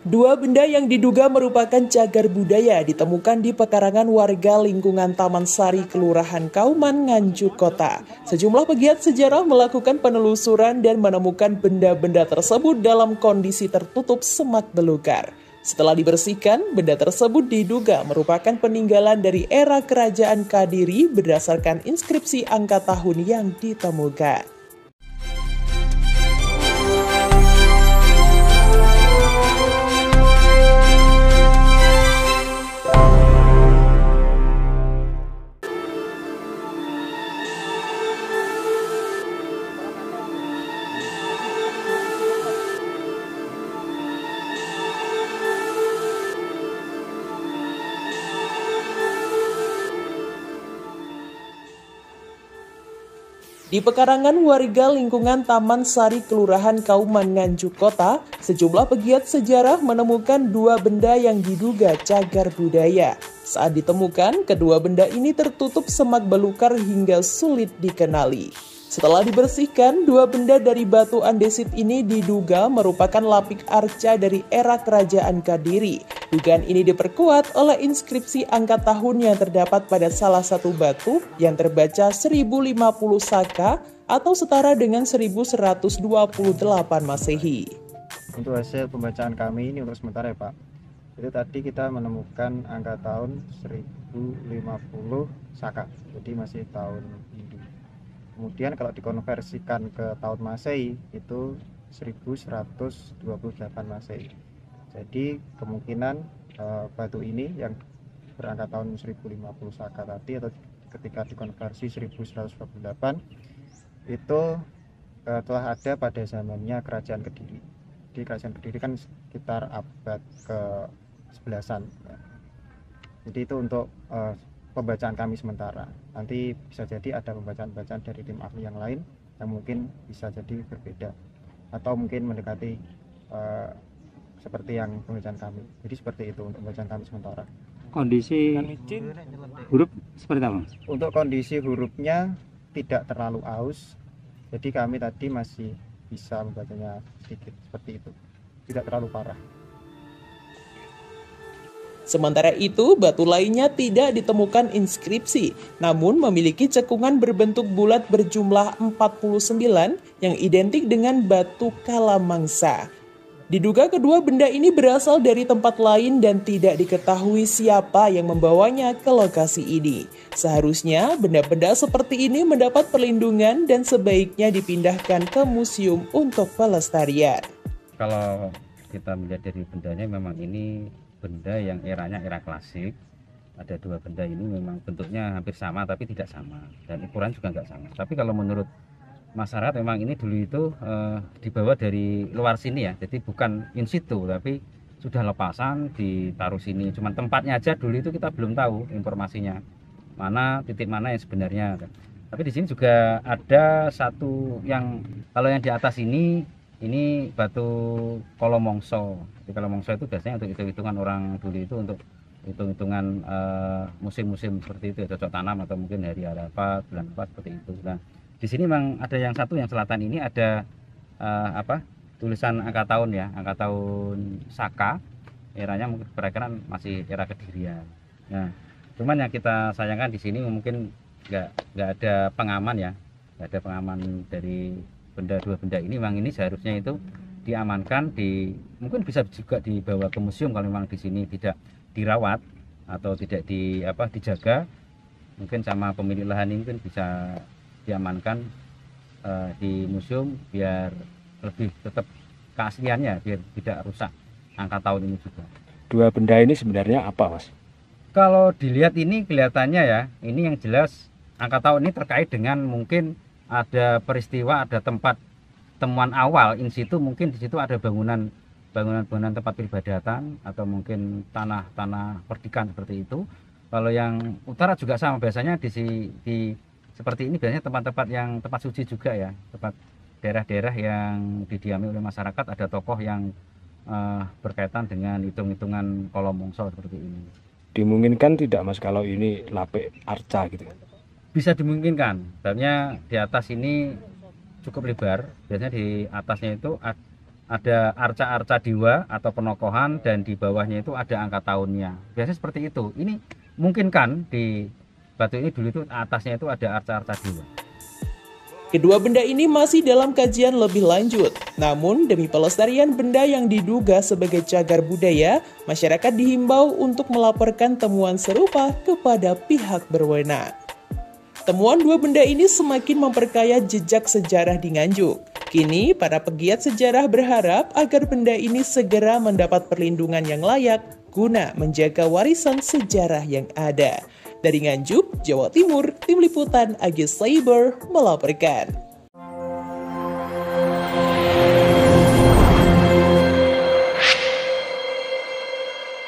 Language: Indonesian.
Dua benda yang diduga merupakan cagar budaya ditemukan di pekarangan warga lingkungan Taman Sari, Kelurahan Kauman, Nganjuk Kota. Sejumlah pegiat sejarah melakukan penelusuran dan menemukan benda-benda tersebut dalam kondisi tertutup semak belukar. Setelah dibersihkan, benda tersebut diduga merupakan peninggalan dari era Kerajaan Kadiri berdasarkan inskripsi angka tahun yang ditemukan. Di pekarangan warga lingkungan Taman Sari, Kelurahan Kauman, Nganjuk Kota, sejumlah pegiat sejarah menemukan dua benda yang diduga cagar budaya. Saat ditemukan, kedua benda ini tertutup semak belukar hingga sulit dikenali. Setelah dibersihkan, dua benda dari batu andesit ini diduga merupakan lapik arca dari era Kerajaan Kadiri. Dugaan ini diperkuat oleh inskripsi angka tahun yang terdapat pada salah satu batu yang terbaca 1050 Saka atau setara dengan 1128 Masehi. Untuk hasil pembacaan kami ini untuk sementara ya Pak, itu tadi kita menemukan angka tahun 1050 Saka, jadi masih tahun Hindu. Kemudian kalau dikonversikan ke tahun Masehi itu 1128 Masehi. Jadi kemungkinan batu ini yang berangka tahun 1050 Saka tadi atau ketika dikonversi 1128 itu telah ada pada zamannya Kerajaan Kediri. Di Kerajaan Kediri kan sekitar abad ke-11-an. Jadi itu untuk pembacaan kami sementara. Nanti bisa jadi ada pembacaan-pembacaan dari tim ahli yang lain yang mungkin bisa jadi berbeda atau mungkin mendekati seperti yang pembacaan kami. Jadi seperti itu untuk pembacaan kami sementara. Kondisi huruf seperti apa? Untuk kondisi hurufnya tidak terlalu aus. Jadi kami tadi masih bisa membacanya sedikit seperti itu. Tidak terlalu parah. Sementara itu, batu lainnya tidak ditemukan inskripsi, namun memiliki cekungan berbentuk bulat berjumlah 49 yang identik dengan batu Kalamangsa. Diduga kedua benda ini berasal dari tempat lain dan tidak diketahui siapa yang membawanya ke lokasi ini. Seharusnya benda-benda seperti ini mendapat perlindungan dan sebaiknya dipindahkan ke museum untuk pelestarian. Kalau kita melihat dari bendanya, memang ini benda yang eranya era klasik. Ada dua benda ini memang bentuknya hampir sama tapi tidak sama, dan ukuran juga nggak sama. Tapi kalau menurut masyarakat memang ini dulu itu dibawa dari luar sini ya, jadi bukan in situ tapi sudah lepasan ditaruh sini. Cuman tempatnya aja dulu itu kita belum tahu informasinya, mana titik mana yang sebenarnya. Tapi di sini juga ada satu yang, kalau yang di atas ini batu Kolomongso. Di Kolomongso itu biasanya untuk hitung-hitungan orang dulu itu, untuk hitung-hitungan musim-musim seperti itu ya, cocok tanam atau mungkin hari Arafah, bulan apa seperti itu. Nah, di sini memang ada yang satu, yang selatan ini ada tulisan angka tahun ya, angka tahun Saka, eranya mungkin perakhiran masih era Kedirian. Nah, cuman yang kita sayangkan di sini mungkin nggak ada pengaman ya, nggak ada pengaman dari dua benda ini. Memang ini seharusnya itu diamankan, mungkin bisa juga dibawa ke museum kalau memang di sini tidak dirawat atau tidak dijaga. Mungkin sama pemilik lahan ini mungkin bisa diamankan di museum biar lebih tetap keasliannya, biar tidak rusak angka tahun ini juga. Dua benda ini sebenarnya apa, Mas? Kalau dilihat ini kelihatannya ya, ini yang jelas angka tahun ini terkait dengan mungkin ada peristiwa, ada tempat temuan awal in situ, mungkin di situ ada bangunan tempat peribadatan atau mungkin tanah perdikan seperti itu. Kalau yang utara juga sama, biasanya di seperti ini biasanya tempat-tempat yang tempat suci juga ya, tempat daerah-daerah yang didiami oleh masyarakat, ada tokoh yang berkaitan dengan hitung-hitungan Kolomongso seperti ini. Dimungkinkan tidak Mas kalau ini lapik arca gitu? Bisa dimungkinkan, soalnya di atas ini cukup lebar, biasanya di atasnya itu ada arca-arca dewa atau penokohan, dan di bawahnya itu ada angka tahunnya. Biasanya seperti itu. Ini mungkin kan di batu ini dulu itu atasnya itu ada arca-arca dewa. Kedua benda ini masih dalam kajian lebih lanjut. Namun, demi pelestarian benda yang diduga sebagai cagar budaya, masyarakat dihimbau untuk melaporkan temuan serupa kepada pihak berwenang. Temuan dua benda ini semakin memperkaya jejak sejarah di Nganjuk. Kini, para pegiat sejarah berharap agar benda ini segera mendapat perlindungan yang layak guna menjaga warisan sejarah yang ada. Dari Nganjuk, Jawa Timur, Tim Liputan Agis Cyber melaporkan.